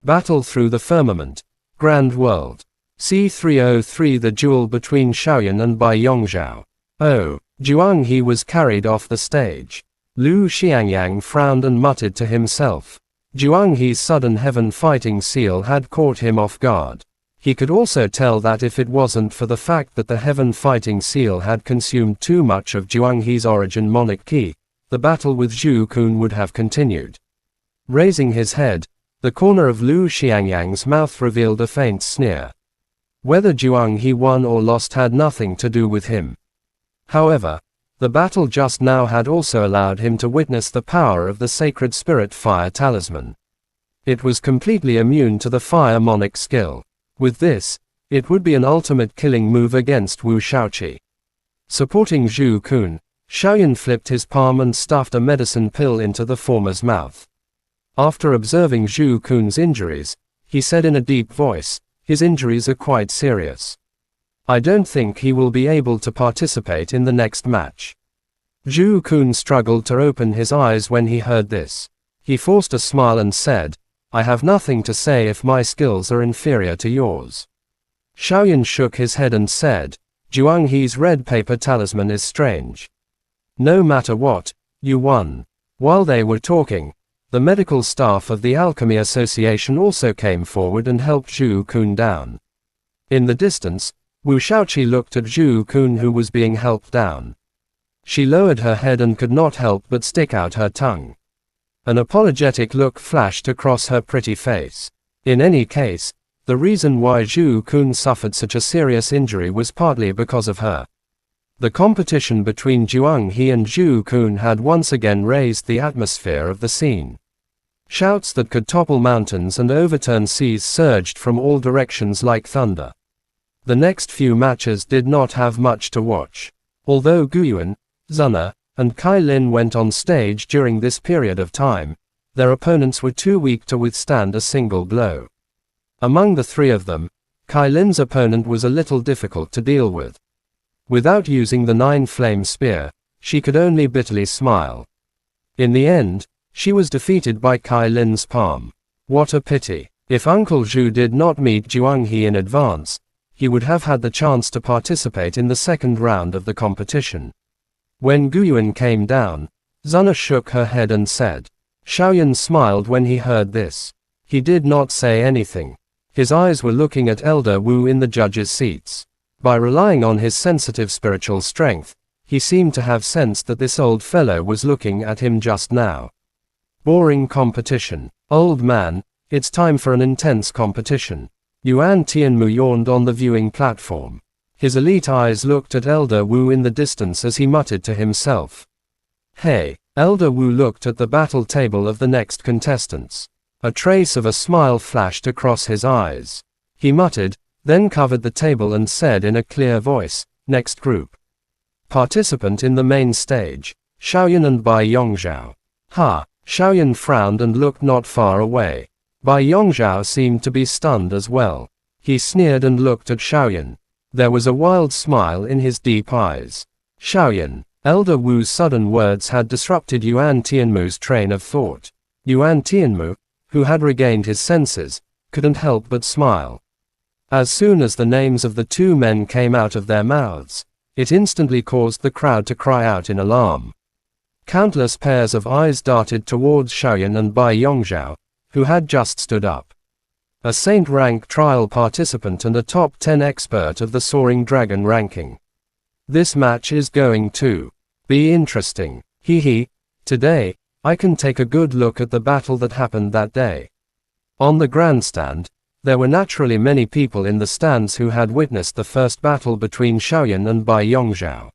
Battle through the firmament. Grand world. C303 The duel between Xiaoyan and Bai Yongzhao. Oh, Zhuang He was carried off the stage. Lu Xiangyang frowned and muttered to himself. Zhuang He's sudden heaven fighting seal had caught him off guard. He could also tell that if it wasn't for the fact that the heaven fighting seal had consumed too much of Zhuang He's origin monarch ki, the battle with Zhu Kun would have continued. Raising his head, the corner of Lu Xiangyang's mouth revealed a faint sneer. Whether Zhuang He won or lost had nothing to do with him. However, the battle just now had also allowed him to witness the power of the sacred spirit fire talisman. It was completely immune to the fire monarch skill. With this, it would be an ultimate killing move against Wu Shaoqi. Supporting Zhu Kun, Xiaoyan flipped his palm and stuffed a medicine pill into the former's mouth. After observing Zhu Kun's injuries, he said in a deep voice, "His injuries are quite serious. I don't think he will be able to participate in the next match." Zhu Kun struggled to open his eyes when he heard this. He forced a smile and said, "I have nothing to say if my skills are inferior to yours." Xiaoyan shook his head and said, "Zhuang He's red paper talisman is strange. No matter what, you won." While they were talking, the medical staff of the Alchemy Association also came forward and helped Zhu Kun down. In the distance, Wu Shaoqi looked at Zhu Kun who was being helped down. She lowered her head and could not help but stick out her tongue. An apologetic look flashed across her pretty face. In any case, the reason why Zhu Kun suffered such a serious injury was partly because of her. The competition between Zhuang He and Zhu Kun had once again raised the atmosphere of the scene. Shouts that could topple mountains and overturn seas surged from all directions like thunder. The next few matches did not have much to watch. Although Guyuan, Zuna, and Kai Lin went on stage during this period of time, their opponents were too weak to withstand a single blow. Among the three of them, Kai Lin's opponent was a little difficult to deal with. Without using the 9-flame spear, she could only bitterly smile. In the end, she was defeated by Kai Lin's palm. What a pity. If Uncle Zhu did not meet Zhuang He in advance, he would have had the chance to participate in the second round of the competition. When Guyuan came down, Zuna shook her head and said. Xiaoyan smiled when he heard this. He did not say anything. His eyes were looking at Elder Wu in the judges' seats. By relying on his sensitive spiritual strength, he seemed to have sensed that this old fellow was looking at him just now. Boring competition. Old man, it's time for an intense competition. Yuan Tianmu yawned on the viewing platform. His elite eyes looked at Elder Wu in the distance as he muttered to himself. Hey! Elder Wu looked at the battle table of the next contestants. A trace of a smile flashed across his eyes. He muttered, then covered the table and said in a clear voice, "Next group. Participant in the main stage, Xiaoyan and Bai Yongzhao." Ha! Xiaoyan frowned and looked not far away. Bai Yongzhao seemed to be stunned as well. He sneered and looked at Xiaoyan. There was a wild smile in his deep eyes. Xiaoyan. Elder Wu's sudden words had disrupted Yuan Tianmu's train of thought. Yuan Tianmu, who had regained his senses, couldn't help but smile. As soon as the names of the two men came out of their mouths, it instantly caused the crowd to cry out in alarm. Countless pairs of eyes darted towards Xiaoyan and Bai Yongzhao, who had just stood up. A Saint rank trial participant and a top 10 expert of the Soaring Dragon ranking. This match is going to be interesting. Hee. Today, I can take a good look at the battle that happened that day. On the grandstand, there were naturally many people in the stands who had witnessed the first battle between Xiaoyan and Bai Yongzhao.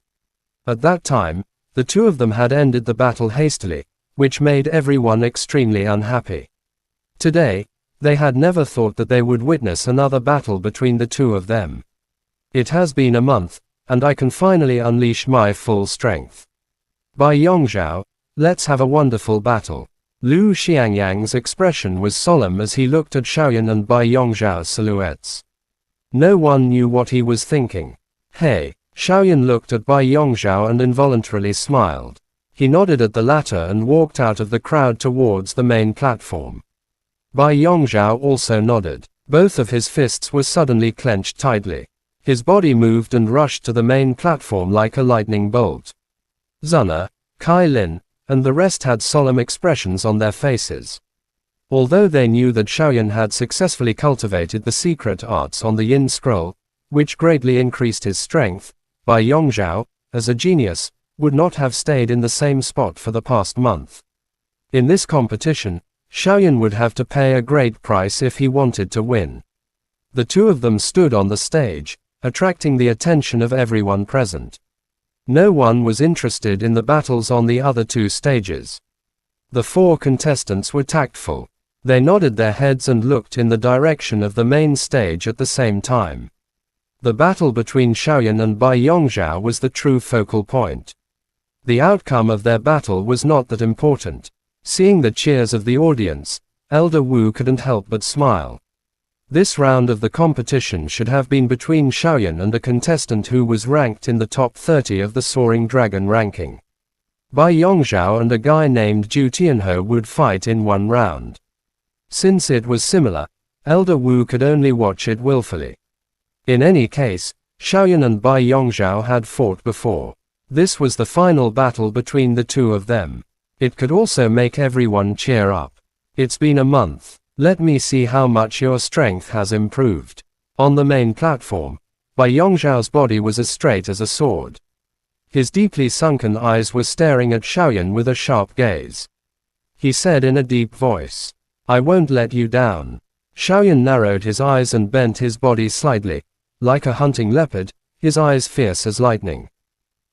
At that time, the two of them had ended the battle hastily, which made everyone extremely unhappy. Today, they had never thought that they would witness another battle between the two of them. It has been a month, and I can finally unleash my full strength. Bai Yongzhao, let's have a wonderful battle. Lu Xiangyang's expression was solemn as he looked at Xiaoyan and Bai Yongzhao's silhouettes. No one knew what he was thinking. Hey! Xiaoyan looked at Bai Yongzhao and involuntarily smiled. He nodded at the latter and walked out of the crowd towards the main platform. Bai Yongzhao also nodded. Both of his fists were suddenly clenched tightly. His body moved and rushed to the main platform like a lightning bolt. Zuna, Kai Lin, and the rest had solemn expressions on their faces. Although they knew that Xiaoyan had successfully cultivated the secret arts on the Yin Scroll, which greatly increased his strength, Bai Yongzhao, as a genius, would not have stayed in the same spot for the past month. In this competition, Xiaoyan would have to pay a great price if he wanted to win. The two of them stood on the stage, attracting the attention of everyone present. No one was interested in the battles on the other two stages. The four contestants were tactful. They nodded their heads and looked in the direction of the main stage at the same time. The battle between Xiaoyan and Bai Yongzhao was the true focal point. The outcome of their battle was not that important. Seeing the cheers of the audience, Elder Wu couldn't help but smile. This round of the competition should have been between Xiaoyan and a contestant who was ranked in the top 30 of the Soaring Dragon ranking. Bai Yongzhao and a guy named Zhu Tianhe would fight in one round. Since it was similar, Elder Wu could only watch it willfully. In any case, Xiaoyan and Bai Yongzhao had fought before. This was the final battle between the two of them. It could also make everyone cheer up. It's been a month. Let me see how much your strength has improved. On the main platform, Bai Yongzhao's body was as straight as a sword. His deeply sunken eyes were staring at Xiaoyan with a sharp gaze. He said in a deep voice, "I won't let you down." Xiaoyan narrowed his eyes and bent his body slightly, like a hunting leopard, his eyes fierce as lightning.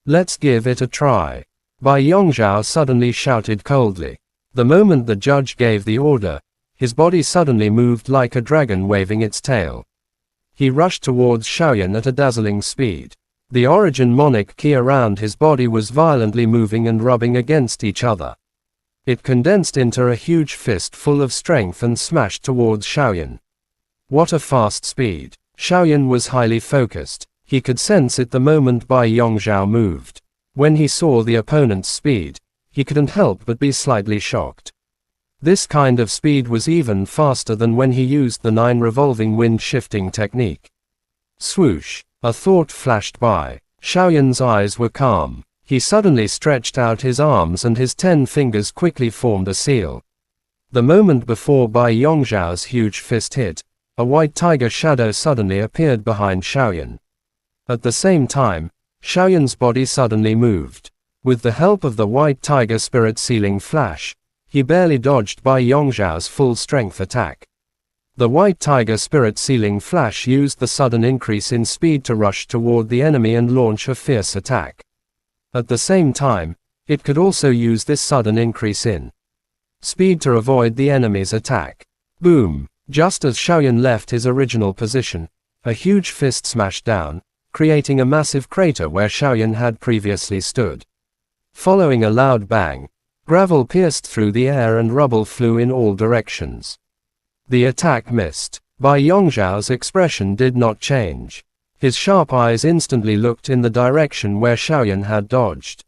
"Let's give it a try." Bai Yongzhao suddenly shouted coldly. The moment the judge gave the order, his body suddenly moved like a dragon waving its tail. He rushed towards Xiaoyan at a dazzling speed. The origin monic key around his body was violently moving and rubbing against each other. It condensed into a huge fist full of strength and smashed towards Xiaoyan. What a fast speed! Xiaoyan was highly focused. He could sense it the moment Bai Yongzhao moved. When he saw the opponent's speed, he couldn't help but be slightly shocked. This kind of speed was even faster than when he used the 9 revolving wind shifting technique. Swoosh! A thought flashed by. Xiaoyan's eyes were calm. He suddenly stretched out his arms and his 10 fingers quickly formed a seal. The moment before Bai Yongzhao's huge fist hit, a white tiger shadow suddenly appeared behind Xiaoyan. At the same time, Xiaoyan's body suddenly moved. With the help of the white tiger spirit sealing flash, he barely dodged Bai Yongzhao's full-strength attack. The white tiger spirit sealing flash used the sudden increase in speed to rush toward the enemy and launch a fierce attack. At the same time, it could also use this sudden increase in speed to avoid the enemy's attack. Boom! Just as Xiaoyan left his original position, a huge fist smashed down, creating a massive crater where Xiaoyan had previously stood. Following a loud bang, gravel pierced through the air and rubble flew in all directions. The attack missed. Bai Yongzhao's expression did not change. His sharp eyes instantly looked in the direction where Xiaoyan had dodged.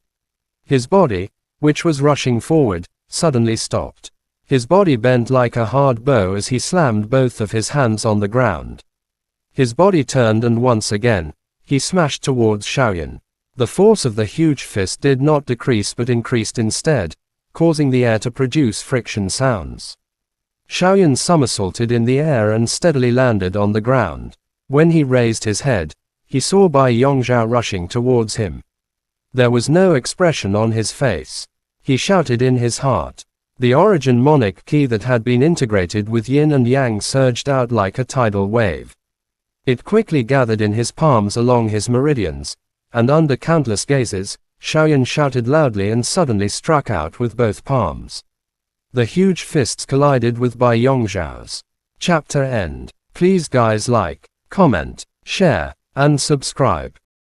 His body, which was rushing forward, suddenly stopped. His body bent like a hard bow as he slammed both of his hands on the ground. His body turned and once again, he smashed towards Xiaoyan. The force of the huge fist did not decrease but increased instead, causing the air to produce friction sounds. Xiaoyan somersaulted in the air and steadily landed on the ground. When he raised his head, he saw Bai Yongzhao rushing towards him. There was no expression on his face. He shouted in his heart. The origin monic key that had been integrated with yin and yang surged out like a tidal wave. It quickly gathered in his palms along his meridians, and under countless gazes, Xiaoyan shouted loudly and suddenly struck out with both palms. The huge fists collided with Bai Yongzhao's. Chapter end. Please guys like, comment, share, and subscribe.